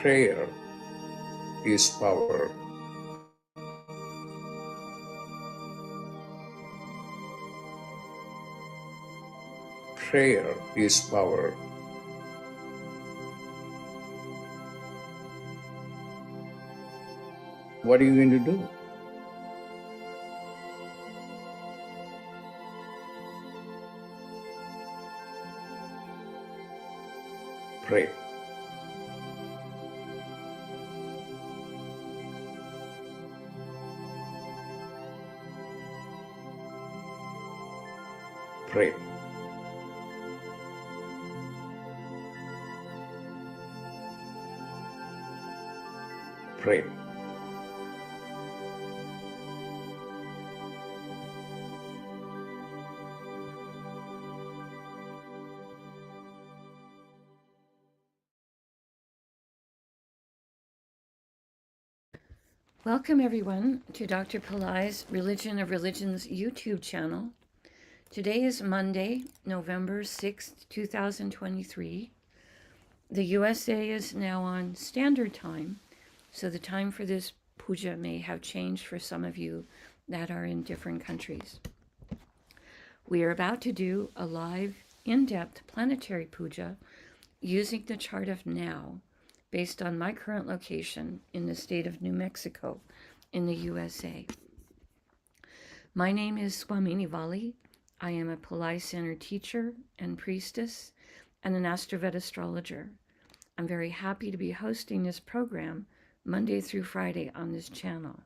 Prayer is power. Prayer is power. What are you going to do? Pray. Pray. Pray. Welcome everyone to Dr. Pillai's Religion of Religions YouTube channel. Today is Monday, November 6th, 2023. The USA is now on standard time, so the time for this puja may have changed for some of you that are in different countries. We are about to do a live, in-depth planetary puja using the chart of now, based on my current location in the state of New Mexico in the USA. My name is Swamini Valli. I am a Pillai Center teacher and priestess and an AstroVed astrologer. I'm very happy to be hosting this program Monday through Friday on this channel.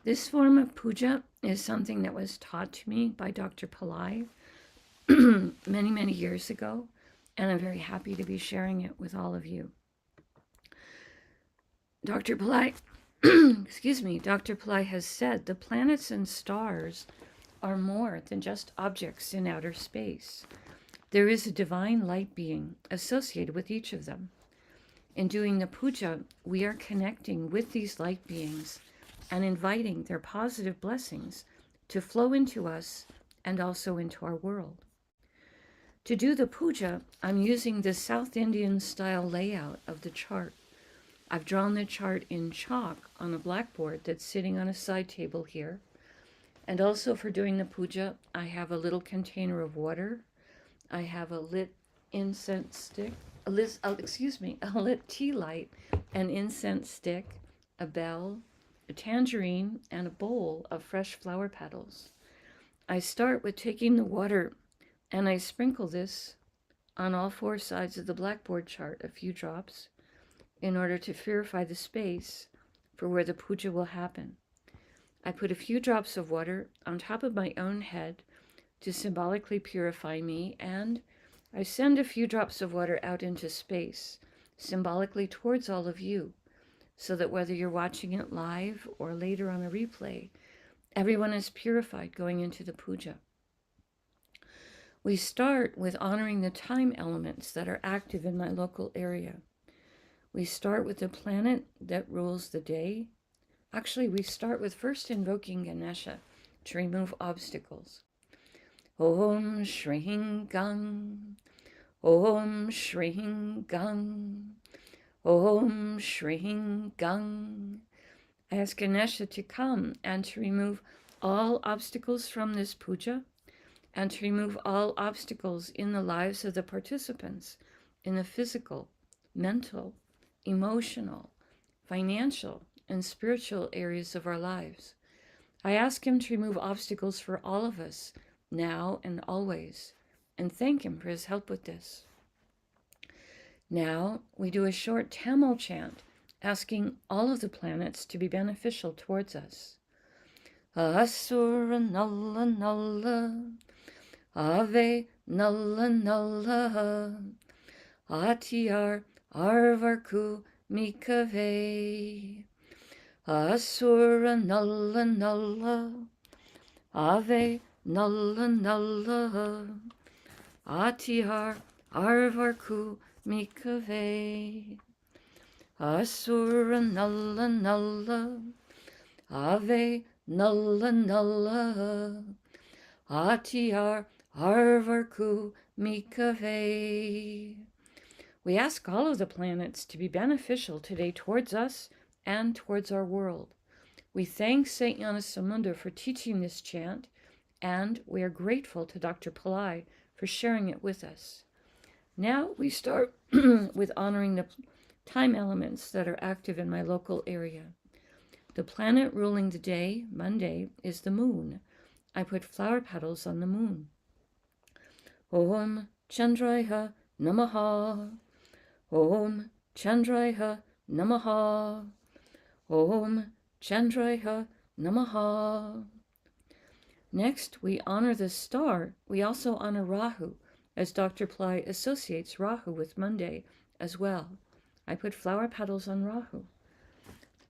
This form of puja is something that was taught to me by Dr. Pillai many, many years ago, and I'm very happy to be sharing it with all of you. Dr. Pillai, Dr. Pillai has said the planets and stars are more than just objects in outer space. There is a divine light being associated with each of them. In doing the puja, we are connecting with these light beings and inviting their positive blessings to flow into us and also into our world. To do the puja, I'm using the South Indian style layout of the chart. I've drawn the chart in chalk on a blackboard that's sitting on a side table here. And also for doing the puja, I have a little container of water. I have a lit incense stick, a lit tea light, an incense stick, a bell, a tangerine, and a bowl of fresh flower petals. I start with taking the water and I sprinkle this on all four sides of the blackboard chart, a few drops, in order to purify the space for where the puja will happen. I put a few drops of water on top of my own head to symbolically purify me, and I send a few drops of water out into space, symbolically towards all of you, so that whether you're watching it live or later on a replay, everyone is purified going into the puja. We start with honoring the time elements that are active in my local area. We start with the planet that rules the day. Actually, we start with first invoking Ganesha to remove obstacles. Om Shring Gang, Om Shring Gang, Om Shring Gang. I ask Ganesha to come and to remove all obstacles from this puja and to remove all obstacles in the lives of the participants in the physical, mental, emotional, financial, and spiritual areas of our lives. I ask him to remove obstacles for all of us, now and always, and thank him for his help with this. Now we do a short Tamil chant, asking all of the planets to be beneficial towards us. Asura Nalla Nalla, Ave Nalla Nalla, Atiyar Arvarku Mikave, Asura Nalla Nalla, Ave Nalla Nalla, Atiyar Arvarku Mikave, Asura Nalla Nalla, Ave Nalla Nalla, Atiyar Arvarku Mikave. We ask all of the planets to be beneficial today towards us and towards our world. We thank St. Gnanasamunda for teaching this chant, and we are grateful to Dr. Pillai for sharing it with us. Now we start with honoring the time elements that are active in my local area. The planet ruling the day, Monday, is the moon. I put flower petals on the moon. Om Chandraya Namaha. Om Chandraya Namaha. Om Chandraya Namaha. Next, we honor the star. We also honor Rahu, as Dr. Pillai associates Rahu with Monday as well. I put flower petals on Rahu.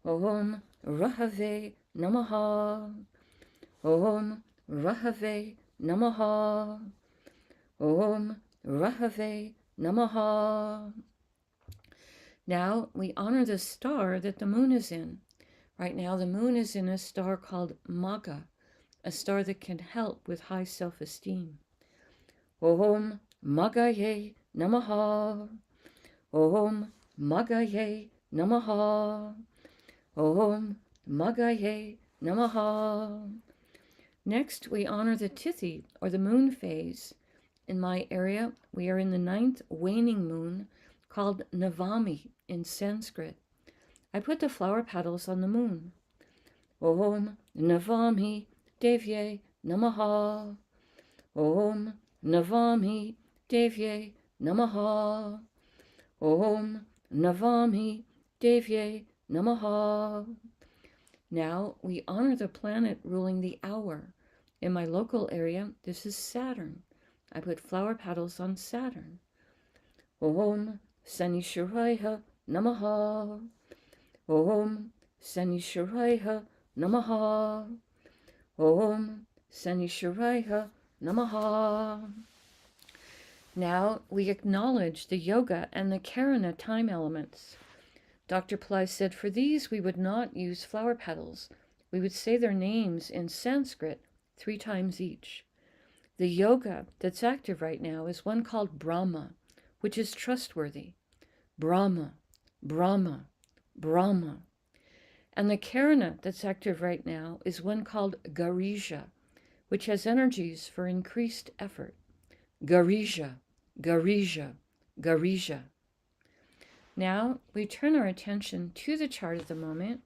Om Rahave Namaha. Om Rahave Namaha. Om Rahave Namaha. Now we honor the star that the moon is in. Right now the moon is in a star called Magha, a star that can help with high self-esteem. Om Maghaye Namaha. Om Maghaye Namaha. Om Maghaye Namaha. Next, we honor the Tithi, or the moon phase. In my area, we are in the 9th waning moon, called Navami in Sanskrit. I put the flower petals on the moon. Om Navami Devye Namaha. Om Navami Devye Namaha. Om Navami Devye Namaha. Now we honor the planet ruling the hour. In my local area, this is Saturn. I put flower petals on Saturn. Om Sanishwaraya Namaha. Om Sanishwaraya Namaha. Om Sanishwaraya Namaha. Now we acknowledge the yoga and the karana time elements. Dr. Pillai said for these we would not use flower petals. We would say their names in Sanskrit 3 times each. The yoga that's active right now is one called Brahma, which is trustworthy. Brahma, Brahma, Brahma. And the karana that's active right now is one called Garija, which has energies for increased effort. Garija, Garija, Garija. Now we turn our attention to the chart of the moment.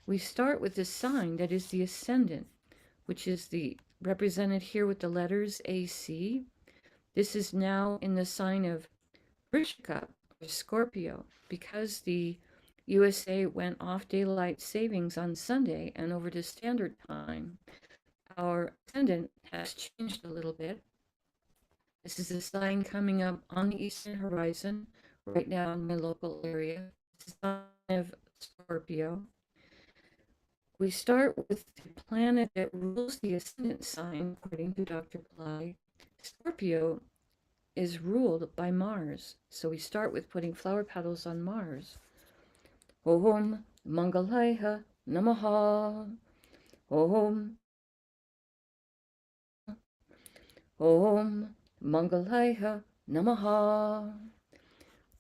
We start with the sign that is the ascendant, which is represented here with the letters AC. This is now in the sign of Vrishika, or Scorpio, because the USA went off daylight savings on Sunday and over to standard time. Our ascendant has changed a little bit. This is a sign coming up on the eastern horizon right now in my local area. This is the sign of Scorpio. We start with the planet that rules the ascendant sign, according to Dr. Pillai. Scorpio is ruled by Mars, so we start with putting flower petals on Mars. Om Mangalaya Namaha. Om Mangalaya Namaha.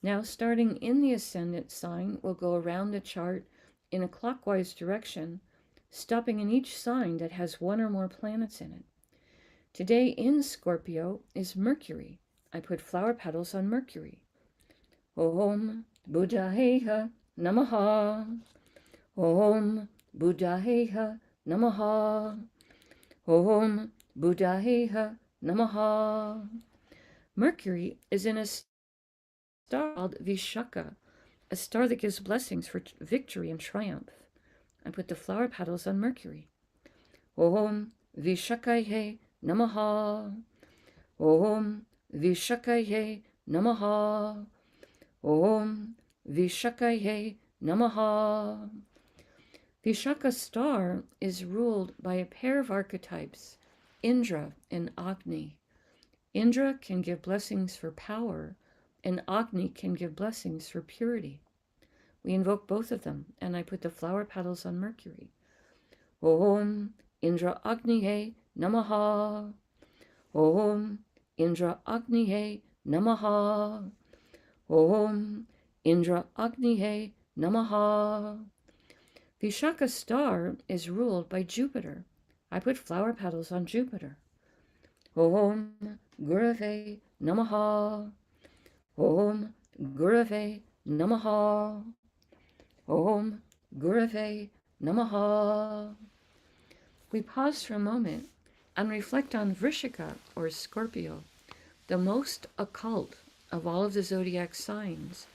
Now, starting in the ascendant sign, we'll go around the chart in a clockwise direction, stopping in each sign that has one or more planets in it. Today in Scorpio is Mercury. I put flower petals on Mercury. Om Buddhaya Namaha. Om Buddhaya Namaha. Om Buddhaya Namaha. Mercury is in a star called Vishaka, a star that gives blessings for victory and triumph. I put the flower petals on Mercury. Om Vishakaye Namaha. Om Vishakaye Namaha. Om Vishakaye Namaha. Vishaka star is ruled by a pair of archetypes, Indra and Agni. Indra can give blessings for power, and Agni can give blessings for purity. We invoke both of them, and I put the flower petals on Mercury. Om Indra Agniye Namaha. Om Indra Agniye Namaha. Om Indra Agnihe Namaha. Vishaka star is ruled by Jupiter. I put flower petals on Jupiter. Om Gurave Namaha. Om Gurave Namaha. Om Gurave Namaha. We pause for a moment and reflect on Vrishika, or Scorpio, the most occult of all of the zodiac signs,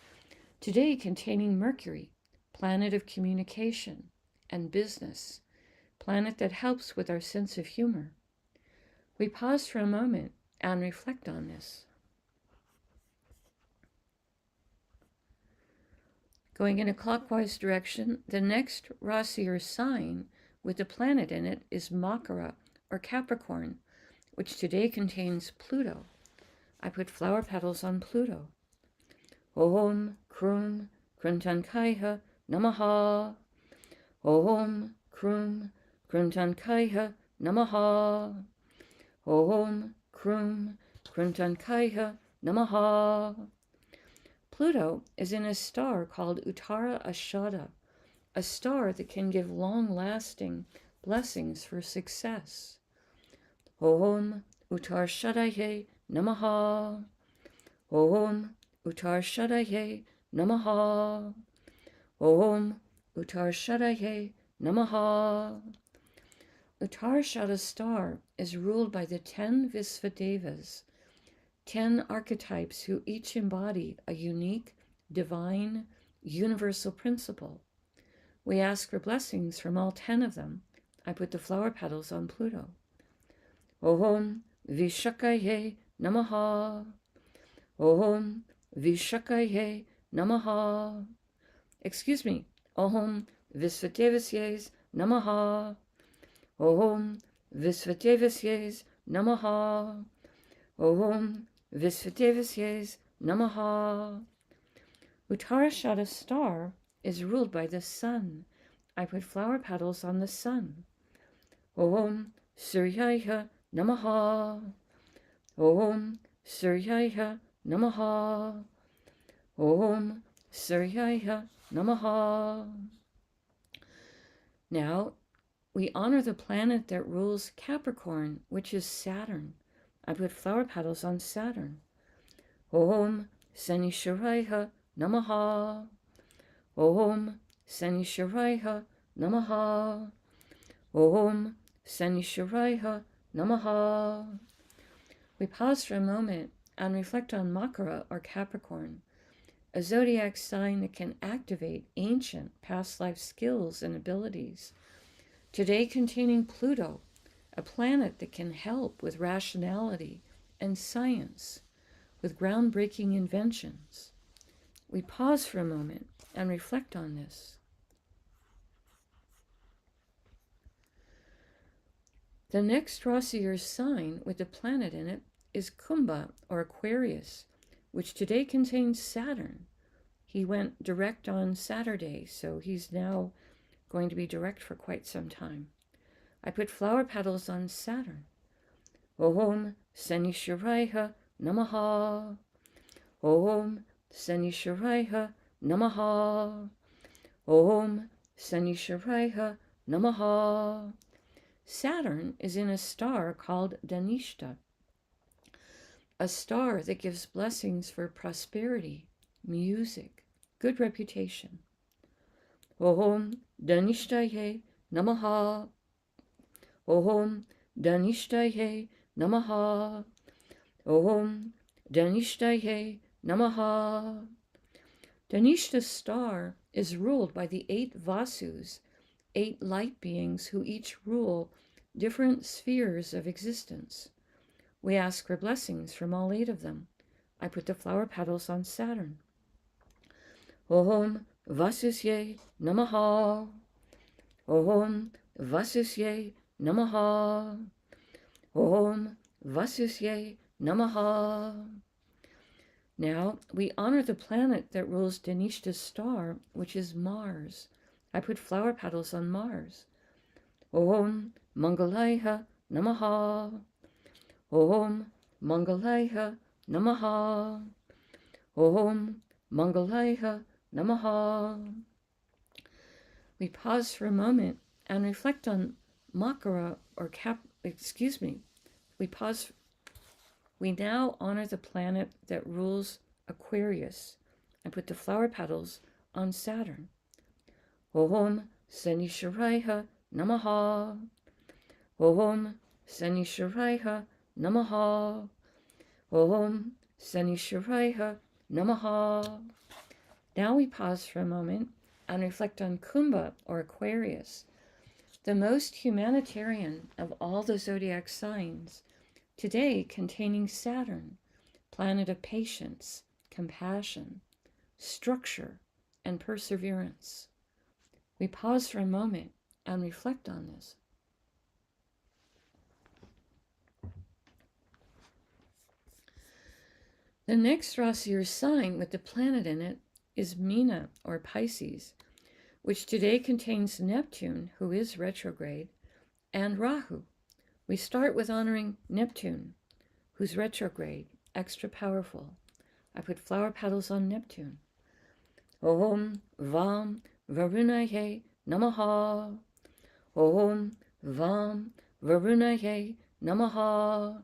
today containing Mercury, planet of communication and business, planet that helps with our sense of humor. We pause for a moment and reflect on this. Going in a clockwise direction, the next Rasi or sign with the planet in it is Makara, or Capricorn, which today contains Pluto. I put flower petals on Pluto. Om Krum Kruntankaiha Namaha. Om Krum Kruntankaiha Namaha. Om Krum Kruntankaiha Namaha. Pluto is in a star called Uttara Ashada, a star that can give long-lasting blessings for success. Om Uttar Shadaye Namaha. Om Uttar Shadaye Namaha. Om Uttar Shadaye Namaha. Uttarshada star is ruled by the 10 Visvadevas, 10 archetypes who each embody a unique, divine, universal principle. We ask for blessings from all 10 of them. I put the flower petals on Pluto. Om Vishakaye Namaha. Om Vishakaye Namaha. Excuse me. Om Visvadevasye Namaha. Om Visvadevasye Namaha. Om Visvadevasye Namaha. Uttarashada star is ruled by the sun. I put flower petals on the sun. Om Suryaya Namaha. Om Suryaya Namaha. Om Suryaya Namaha. Now, we honor the planet that rules Capricorn, which is Saturn. I put flower petals on Saturn. Om Sanishwaraya Namaha. Om Sanishwaraya Namaha. Om Sanishwaraya Namaha. We pause for a moment and reflect on Makara, or Capricorn, a zodiac sign that can activate ancient past life skills and abilities, today containing Pluto, a planet that can help with rationality and science, with groundbreaking inventions. We pause for a moment and reflect on this. The next Rasi or sign with the planet in it is Kumbha, or Aquarius, which today contains Saturn. He went direct on Saturday, so he's now going to be direct for quite some time. I put flower petals on Saturn. Om Sanishwaraya Namaha. Om Sanishwaraya Namaha. Om Sanishwaraya Namaha. Saturn is in a star called Dhanishta, a star that gives blessings for prosperity, music, good reputation. Om Dhanishtaye Namaha. Om Dhanishtaye Namaha. Om Dhanishtaye Namaha. Dhanishta star is ruled by the 8 Vasus, 8 light beings who each rule different spheres of existence. We ask for blessings from all 8 of them. I put the flower petals on Saturn. Om Vasusye Namaha. Om Vasusye Namaha. Om Vasusye Namaha. Now, we honor the planet that rules Dhanishta's star, which is Mars. I put flower petals on Mars. Om Mangalaya Namaha. Om Mangalaya Namaha. Om Mangalaya Namaha. We pause for a moment and reflect on Makara or We now honor the planet that rules Aquarius and put the flower petals on Saturn. Om Sanisharaya Namaha. Om Sanisharaya Namaha. Om Sanisharaya Namaha. Now we pause for a moment and reflect on Kumbha or Aquarius, the most humanitarian of all the zodiac signs, today containing Saturn, planet of patience, compassion, structure, and perseverance. We pause for a moment and reflect on this. The next Rasi or sign with the planet in it is Meena or Pisces, which today contains Neptune, who is retrograde, and Rahu. We start with honoring Neptune, who's retrograde, extra powerful. I put flower petals on Neptune. Om Vam Varunaye Namaha. Om Vam Varunaye Namaha.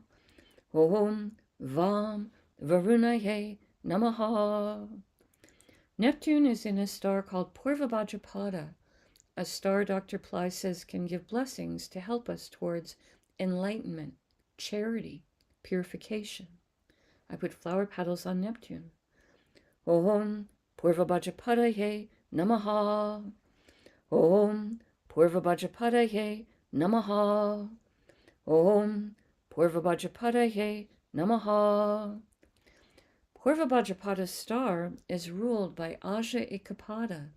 Om Vam Varunaye Namaha. Neptune is in a star called Purvabhadrapada, a star Dr. Pillai says can give blessings to help us towards enlightenment, charity, purification. I put flower petals on Neptune. Om Purvabhadrapadaye Namaha. Om Purvabhadrapadaye Namaha. Om Purvabhadrapadaye Namaha. Purvabhadrapada star is ruled by Aja Ekapada,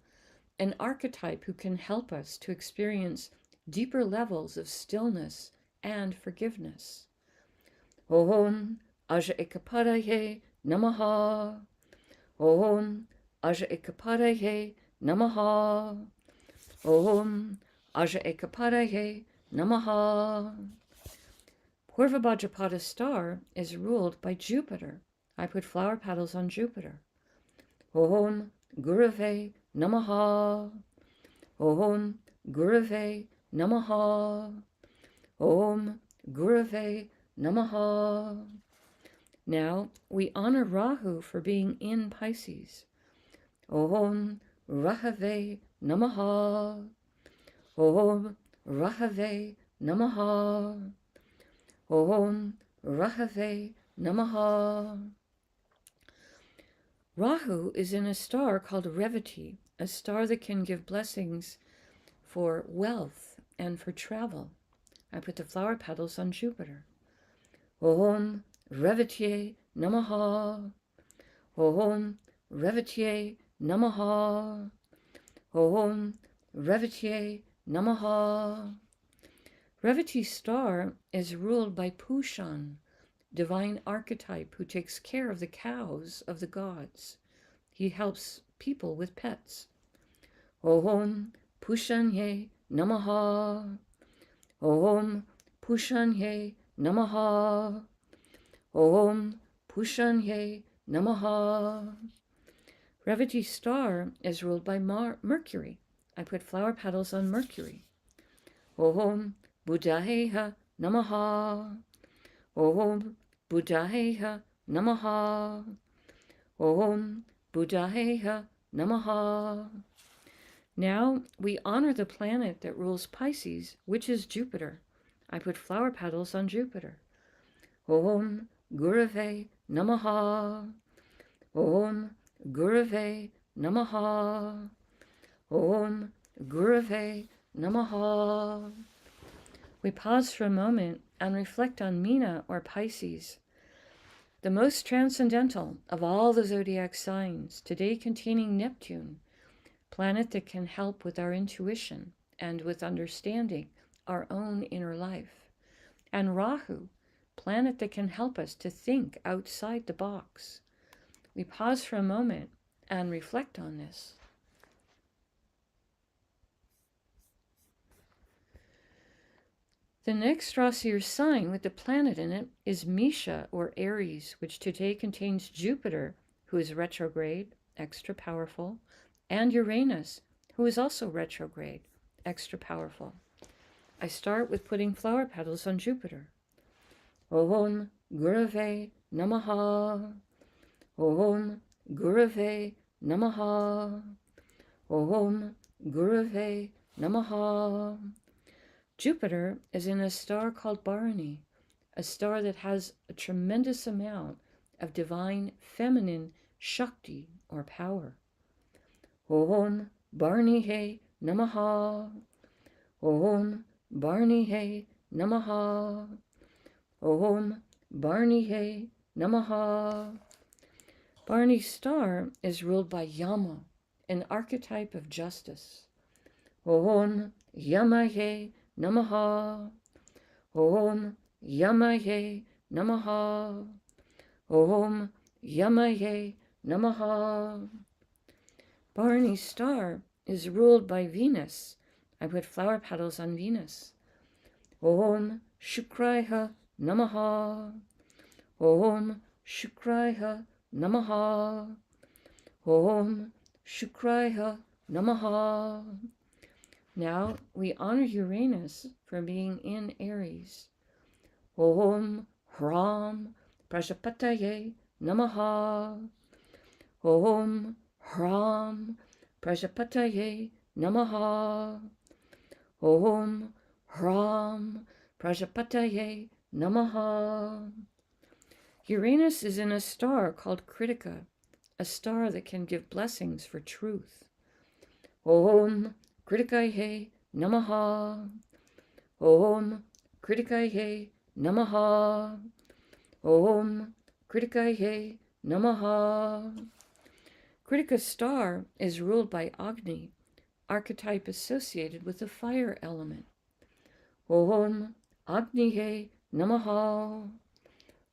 an archetype who can help us to experience deeper levels of stillness and forgiveness. Om Aja Ekapadaye Namaha. Om Aja Ekapadaye Namaha. Om Aja Ekapadaye Namaha. Purvabhadrapada star is ruled by Jupiter. I put flower petals on Jupiter. Om Gurave Namaha. Om Gurave Namaha. Om Gurave Namaha. Now we honor Rahu for being in Pisces. Om Rahave Namaha. Om Rahave Namaha. Om Rahave Namaha. Rahu is in a star called Revati, a star that can give blessings for wealth and for travel. I put the flower petals on Jupiter. Om Revati Namaha. Om Revati Namaha. Om Revati Namaha. Revati star is ruled by Pushan, divine archetype who takes care of the cows of the gods. He helps people with pets. Om Pushanye Namaha. Om Pushanye Namaha. Om Pushanye Namaha. Revati star is ruled by Mercury. I put flower petals on Mercury. Om Buddhayeha Namaha. Om Buddhayeha Namaha. Om Buddhayeha Namaha. Now we honor the planet that rules Pisces, which is Jupiter. I put flower petals on Jupiter. Om Gurave Namaha. Om Gurave Namaha. Om Gurave Namaha. We pause for a moment and reflect on Meena or Pisces, the most transcendental of all the zodiac signs, today containing Neptune, planet that can help with our intuition and with understanding our own inner life, and Rahu, planet that can help us to think outside the box. We pause for a moment and reflect on this. The next Rasi or sign with the planet in it is Misha or Aries, which today contains Jupiter, who is retrograde, extra powerful, and Uranus, who is also retrograde, extra powerful. I start with putting flower petals on Jupiter. Om Gurave Namaha. Om Gurave Namaha. Om Gurave Namaha. Jupiter is in a star called Bharani, a star that has a tremendous amount of divine feminine Shakti or power. Om Bharanihe Namaha. Om Bharanihe Namaha. Om Bharanihe Namaha. Bharani's star is ruled by Yama, an archetype of justice. Om Yamahe Namaha. Om Yamahe Namaha. Om Yamahe Namaha. Bharani's star is ruled by Venus. I put flower petals on Venus. Om Shukraya Namaha. Om Shukraya Namaha. Om Shukraya Namaha. Now we honor Uranus for being in Aries. Om Hram Prajapataye Namaha. Om Hram Prajapataye Namaha. Om Hram Prajapataye Namaha. Uranus is in a star called Kritika, a star that can give blessings for truth. Om Kritikaye Namaha. Om Kritikaye Namaha. Om Kritikaye Namaha. Kritika's star is ruled by Agni, archetype associated with the fire element. Om Agnihe Namaha.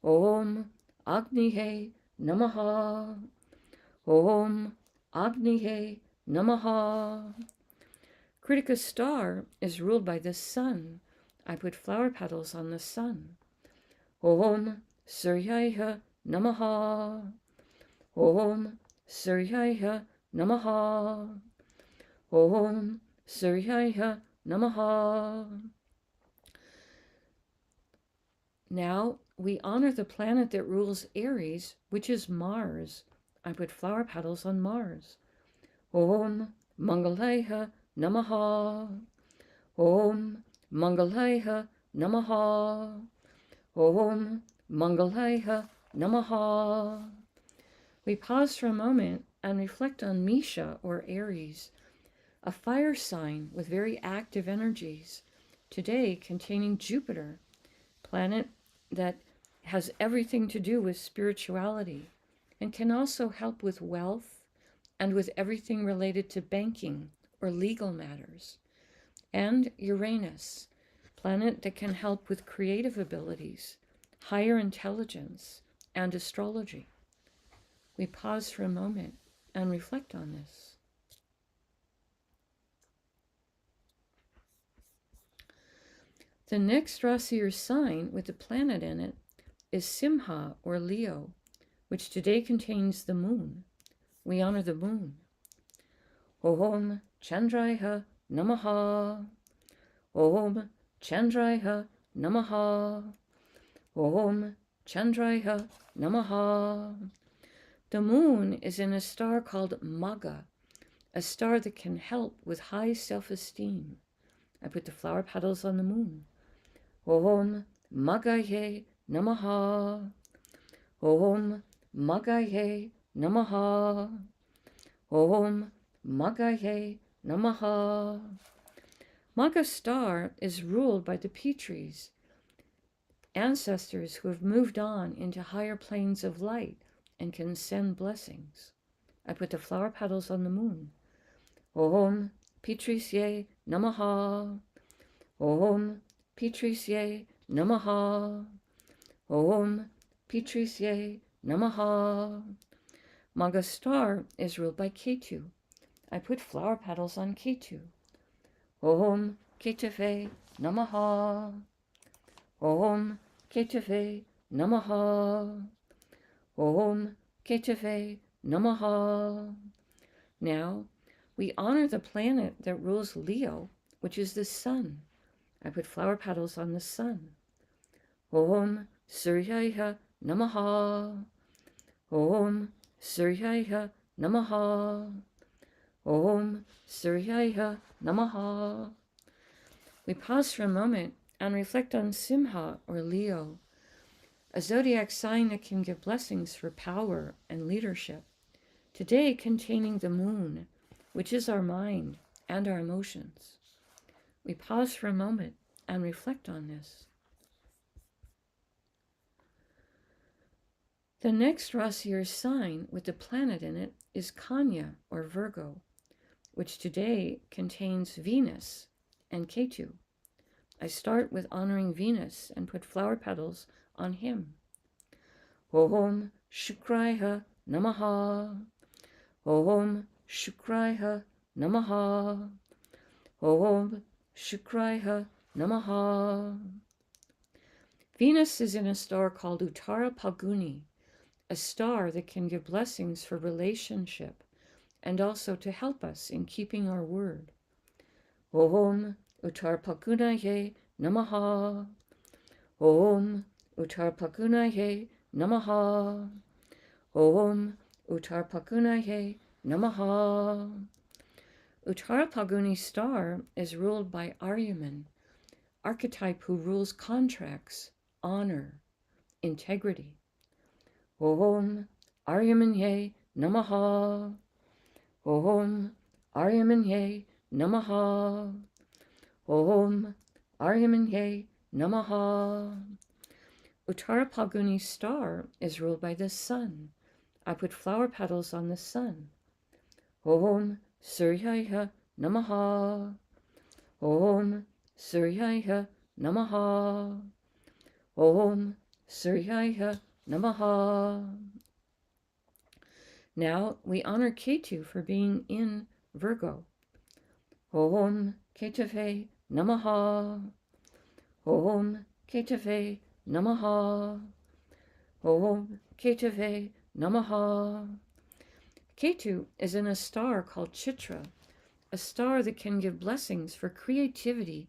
Om Agnihe Namaha. Om Agnihe Namaha. Kritika's star is ruled by the sun. I put flower petals on the sun. Om Suryaya Namaha. Om Suryaya Namaha. Om Suryaya Namaha. Now we honor the planet that rules Aries, which is Mars. I put flower petals on Mars. Om Mangalaya Namaha. Om Mangalaya Namaha. Om Mangalaya Namaha. We pause for a moment and reflect on Misha or Aries, a fire sign with very active energies, today containing Jupiter, planet that has everything to do with spirituality and can also help with wealth and with everything related to banking or legal matters. And Uranus, planet that can help with creative abilities, higher intelligence, and astrology. We pause for a moment and reflect on this. The next Rasi or sign with the planet in it is Simha or Leo, which today contains the moon. We honor the moon. Om Chandraya Namaha. Om Chandraya Namaha. Om Chandraya Namaha. The moon is in a star called Magha, a star that can help with high self-esteem. I put the flower petals on the moon. Om Maghaye Namaha. Om Maghaye Namaha. Om Maghaye Namaha. Magha's star is ruled by the Pitris, ancestors who have moved on into higher planes of light and can send blessings. I put the flower petals on the moon. Om Pitrisye Namaha. Om Pitrisye Namaha. Om Pitrisye Namaha. Magha's star is ruled by Ketu. I put flower petals on Ketu. Om Ketave Namaha. Om Ketave Namaha. Om Ketave Namaha. Now, we honor the planet that rules Leo, which is the sun. I put flower petals on the sun. Om Suryaya Namaha. Om Suryaya Namaha. Om Suryaya Namaha. We pause for a moment and reflect on Simha or Leo, a zodiac sign that can give blessings for power and leadership. Today containing the moon, which is our mind and our emotions. We pause for a moment and reflect on this. The next Rasi or sign with the planet in it is Kanya or Virgo, which today contains Venus and Ketu. I start with honoring Venus and put flower petals on him. Om Shukraya Namaha. Om Shukraya Namaha. Om Shukraya Namaha. Venus is in a star called Uttara Phalguni, a star that can give blessings for relationship and also to help us in keeping our word. Om Uttara Phalgunaye Namaha. Om Uttara Phalgunaye Namaha. Om Uttara Phalgunaye Namaha. Uttara Phalguni star is ruled by Aryaman, archetype who rules contracts, honor, integrity. Om Aryamanye Namaha. Om Aryamanye Namaha. Om Aryamanye Namaha. Uttara Phalguni star is ruled by the sun. I put flower petals on the sun. Om Suryaya Namaha. Om Suryaya Namaha. Om Suryaya Namaha. Now we honor Ketu for being in Virgo. Om Ketave Namaha. Om Ketave Namaha. Om Ketave Namaha. Ketu is in a star called Chitra, a star that can give blessings for creativity.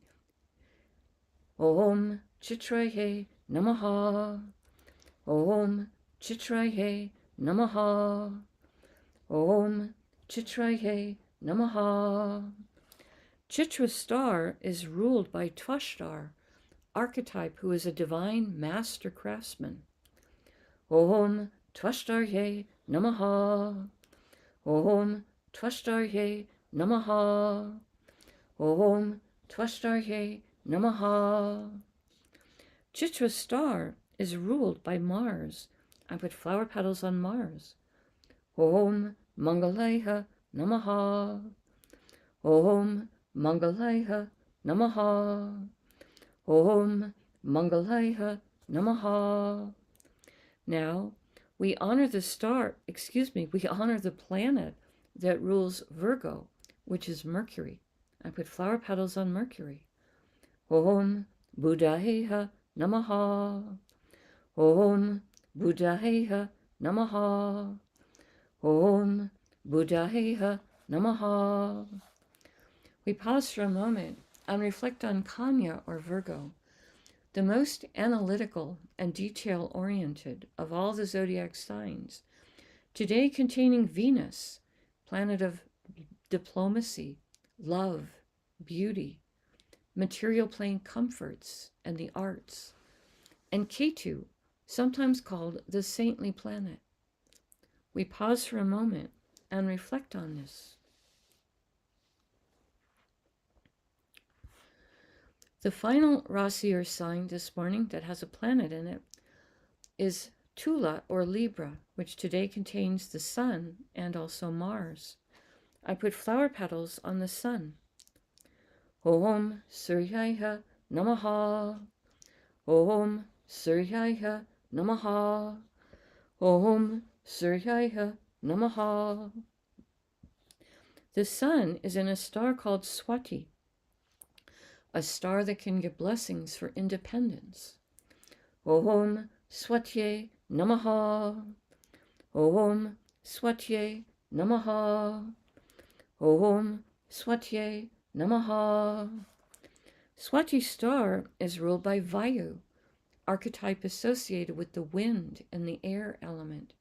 Om Chitraye Namaha. Om Chitraye Namaha. Om Chitraye Namaha. Chitra star is ruled by Twashtar, archetype who is a divine master craftsman. Om Twashtarye Namaha. Om Twashtarye Namaha. Om Twashtarye Namaha. Chitra star is ruled by Mars. I put flower petals on Mars. Om Mangalaya Namaha. Om Mangalaya Namaha. Om Mangalaya Namaha. Now, we honor the planet that rules Virgo, which is Mercury. I put flower petals on Mercury. Om Buddhaya Namaha. Om Buddhaya Namaha. Om Buddhaya Namaha. We pause for a moment and reflect on Kanya or Virgo, the most analytical and detail-oriented of all the zodiac signs, today containing Venus, planet of diplomacy, love, beauty, material plane comforts, and the arts, and Ketu, sometimes called the saintly planet. We pause for a moment and reflect on this. The final Rasi or sign this morning that has a planet in it is Tula or Libra, which today contains the sun and also Mars. I put flower petals on the sun. Om Suryaya Namaha. Om Suryaya Namaha. Om Suryaya Namaha. The sun is in a star called Swati, a star that can give blessings for independence. Om Swatye Namaha. Om Swatye Namaha. Om Swatye Namaha. Swati star is ruled by Vayu, archetype associated with the wind and the air element,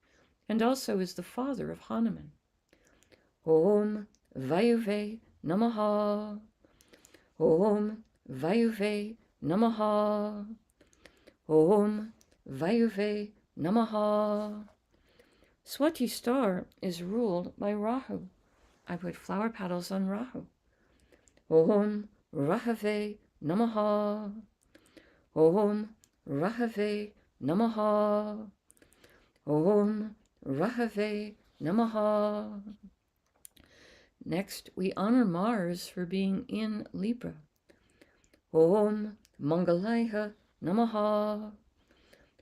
and also is the father of Hanuman. Om Vayuve Namaha. Om Vayuve Namaha. Om Vayuve Namaha. Swati star is ruled by Rahu. I put flower petals on Rahu. Om Rahave Namaha. Om Rahave Namaha. Om Rahave Namaha. Next, we honor Mars for being in Libra. Om Mangalaya Namaha.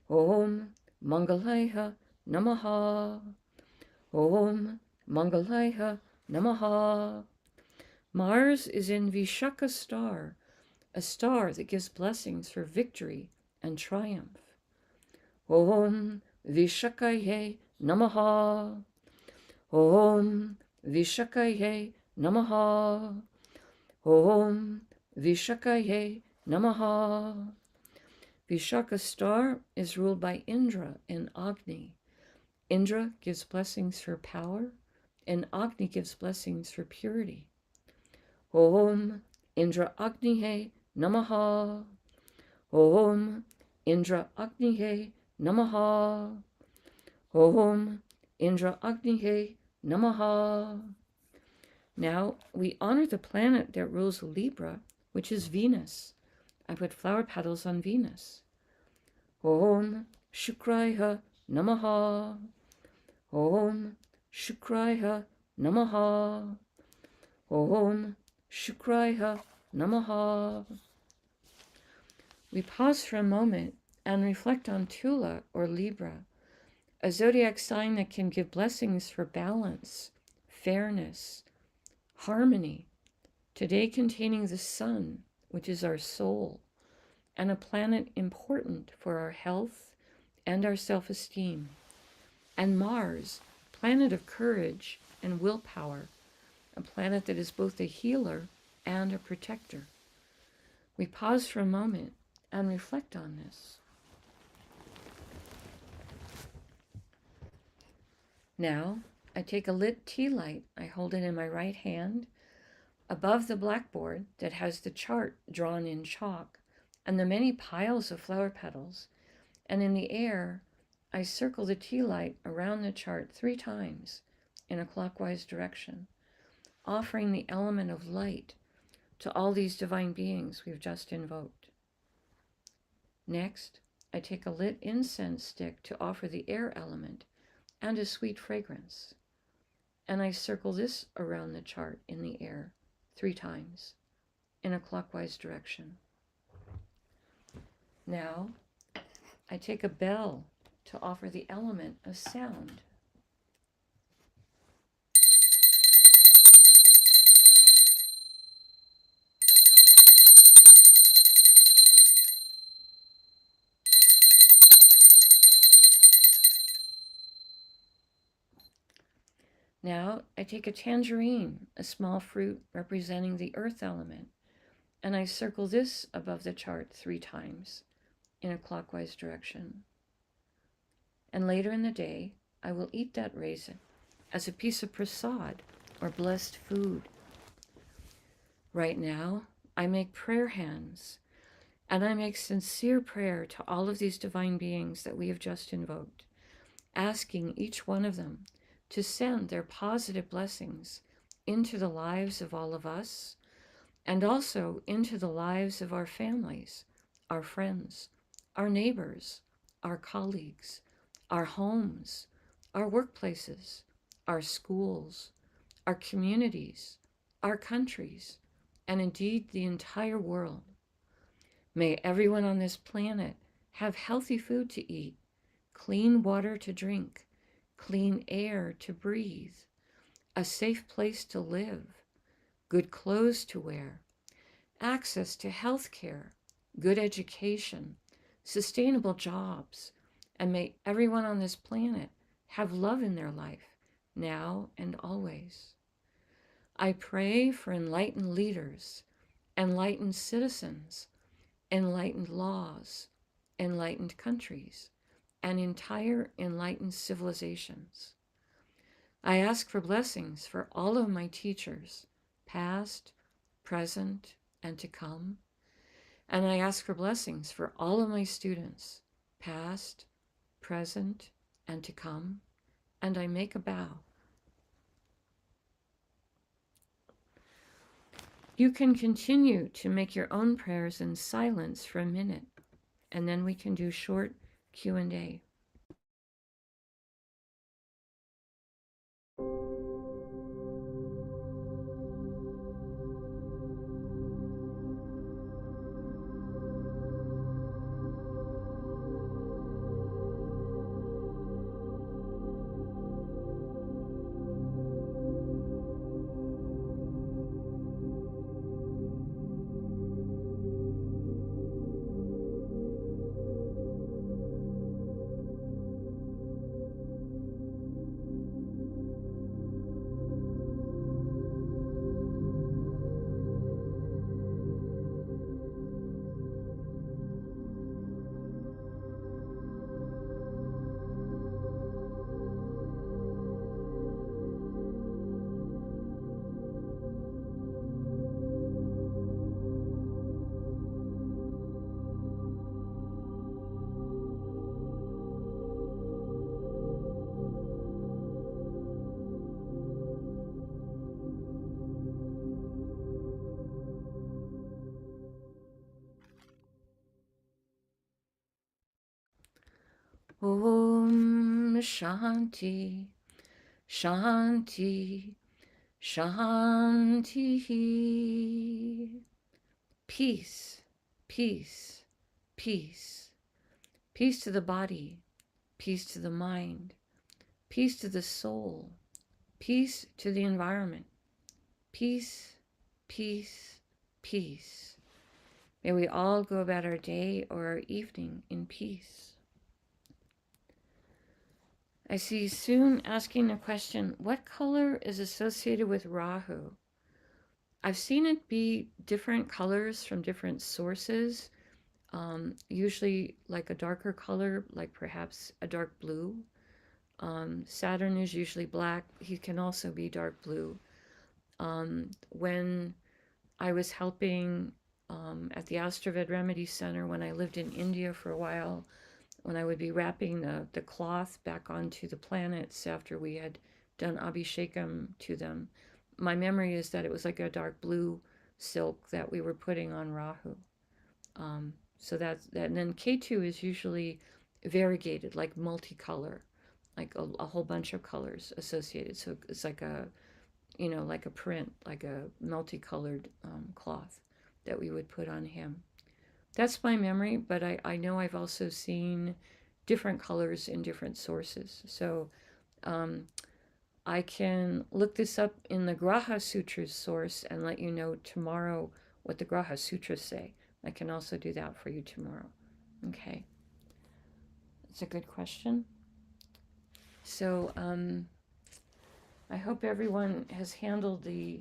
Om Mangalaya Namaha. Om Mangalaya Namaha. Mars is in Vishaka star, a star that gives blessings for victory and triumph. Om Vishakaye Namaha. Om Vishakaye Namaha. Om Vishakaye Namaha. Vishaka star is ruled by Indra and Agni. Indra gives blessings for power, and Agni gives blessings for purity. Om Indra Agnihe Namaha. Om Indra Agnihe Namaha. Om Indra Agnihe Namaha. Now we honor the planet that rules Libra, which is Venus. I put flower petals on Venus. Om Shukraya Namaha. Om Shukraya Namaha. Om Shukraya Namaha. We pause for a moment and reflect on Tula or Libra, a zodiac sign that can give blessings for balance, fairness, harmony, today containing the sun, which is our soul, and a planet important for our health and our self-esteem, and Mars, planet of courage and willpower, a planet that is both a healer and a protector. We pause for a moment and reflect on this. Now, I take a lit tea light, I hold it in my right hand, above the blackboard that has the chart drawn in chalk and the many piles of flower petals, and in the air, I circle the tea light around the chart 3 times in a clockwise direction, offering the element of light to all these divine beings we've just invoked. Next, I take a lit incense stick to offer the air element and a sweet fragrance, and I circle this around the chart in the air 3 times in a clockwise direction. Now, I take a bell to offer the element of sound. Now, I take a tangerine, a small fruit representing the earth element, and I circle this above the chart 3 times in a clockwise direction. And later in the day, I will eat that raisin as a piece of prasad or blessed food. Right now, I make prayer hands, and I make sincere prayer to all of these divine beings that we have just invoked, asking each one of them to send their positive blessings into the lives of all of us, and also into the lives of our families, our friends, our neighbors, our colleagues, our homes, our workplaces, our schools, our communities, our countries, and indeed the entire world. May everyone on this planet have healthy food to eat, clean water to drink, clean air to breathe, a safe place to live, good clothes to wear, access to health care, good education, sustainable jobs, and may everyone on this planet have love in their life, now and always. I pray for enlightened leaders, enlightened citizens, enlightened laws, enlightened countries, and entire enlightened civilizations. I ask for blessings for all of my teachers, past, present, and to come. And I ask for blessings for all of my students, past, present, and to come. And I make a bow. You can continue to make your own prayers in silence for a minute, and then we can do short Q&A. Om Shanti, Shanti, Shanti. Peace, peace, peace. Peace to the body, peace to the mind, peace to the soul, peace to the environment. Peace, peace, peace. May we all go about our day or our evening in peace. I see Soon asking a question, what color is associated with Rahu? I've seen it be different colors from different sources, usually like a darker color, like perhaps a dark blue. Saturn is usually black. He can also be dark blue. When I was helping at the AstroVed Remedy Center when I lived in India for a while, when I would be wrapping the cloth back onto the planets after we had done Abhishekam to them, my memory is that it was like a dark blue silk that we were putting on Rahu. So that's that. And then K2 is usually variegated, like multicolor, like a whole bunch of colors associated. So it's like a, like a print, like a multicolored cloth that we would put on him. That's my memory, but I know I've also seen different colors in different sources. So I can look this up in the Graha Sutras source and let you know tomorrow what the Graha Sutras say. I can also do that for you tomorrow. Okay. That's a good question. So I hope everyone has handled the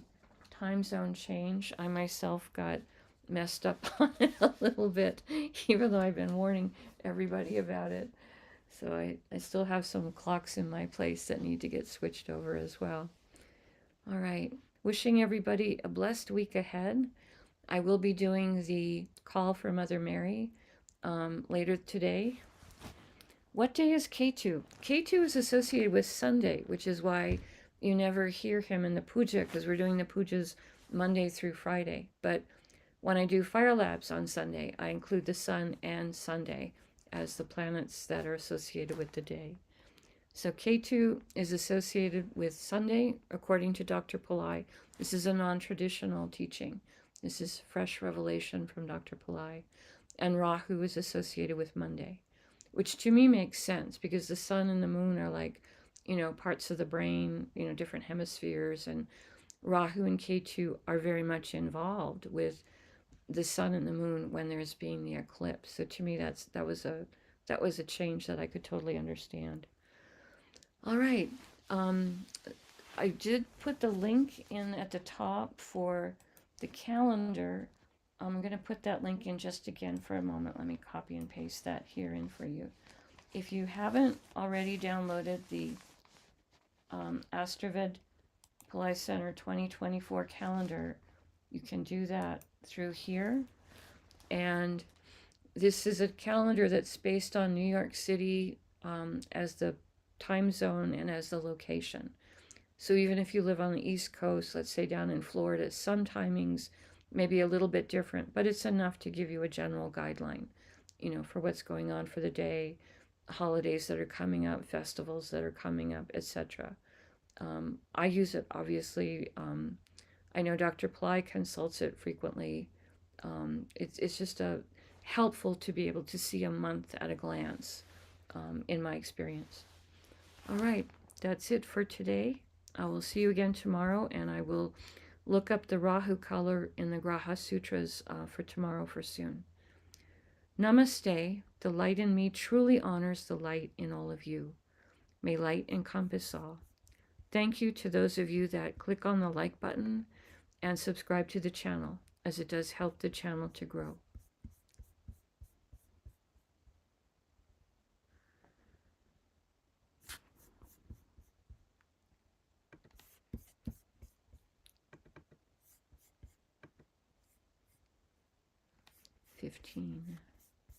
time zone change. I myself got messed up on it a little bit, even though I've been warning everybody about it. So I still have some clocks in my place that need to get switched over as well. All right. Wishing everybody a blessed week ahead. I will be doing the call for Mother Mary later today. What day is K2? K2 is associated with Sunday, which is why you never hear him in the puja, because we're doing the pujas Monday through Friday. But when I do Fire Labs on Sunday, I include the Sun and Sunday as the planets that are associated with the day. So K2 is associated with Sunday, according to Dr. Pillai. This is a non-traditional teaching. This is fresh revelation from Dr. Pillai. And Rahu is associated with Monday, which to me makes sense because the sun and the moon are like, parts of the brain, different hemispheres. And Rahu and K2 are very much involved with the sun and the moon when there's being the eclipse. So to me, that was a change that I could totally understand. All right, I did put the link in at the top for the calendar. I'm going to put that link in just again for a moment. Let me copy and paste that here in for you. If you haven't already downloaded the AstroVed Pillai Center 2024 calendar, you can do that through here. And this is a calendar that's based on New York City as the time zone and as the location. So even if you live on the East Coast, let's say down in Florida, some timings may be a little bit different, but it's enough to give you a general guideline, for what's going on for the day, holidays that are coming up, festivals that are coming up, etc. I use it, obviously. I know Dr. Pillai consults it frequently. It's just helpful to be able to see a month at a glance, in my experience. All right, that's it for today. I will see you again tomorrow, and I will look up the Rahu color in the Graha Sutras for tomorrow for soon. Namaste. The light in me truly honors the light in all of you. May light encompass all. Thank you to those of you that click on the like button and subscribe to the channel, as it does help the channel to grow. $15.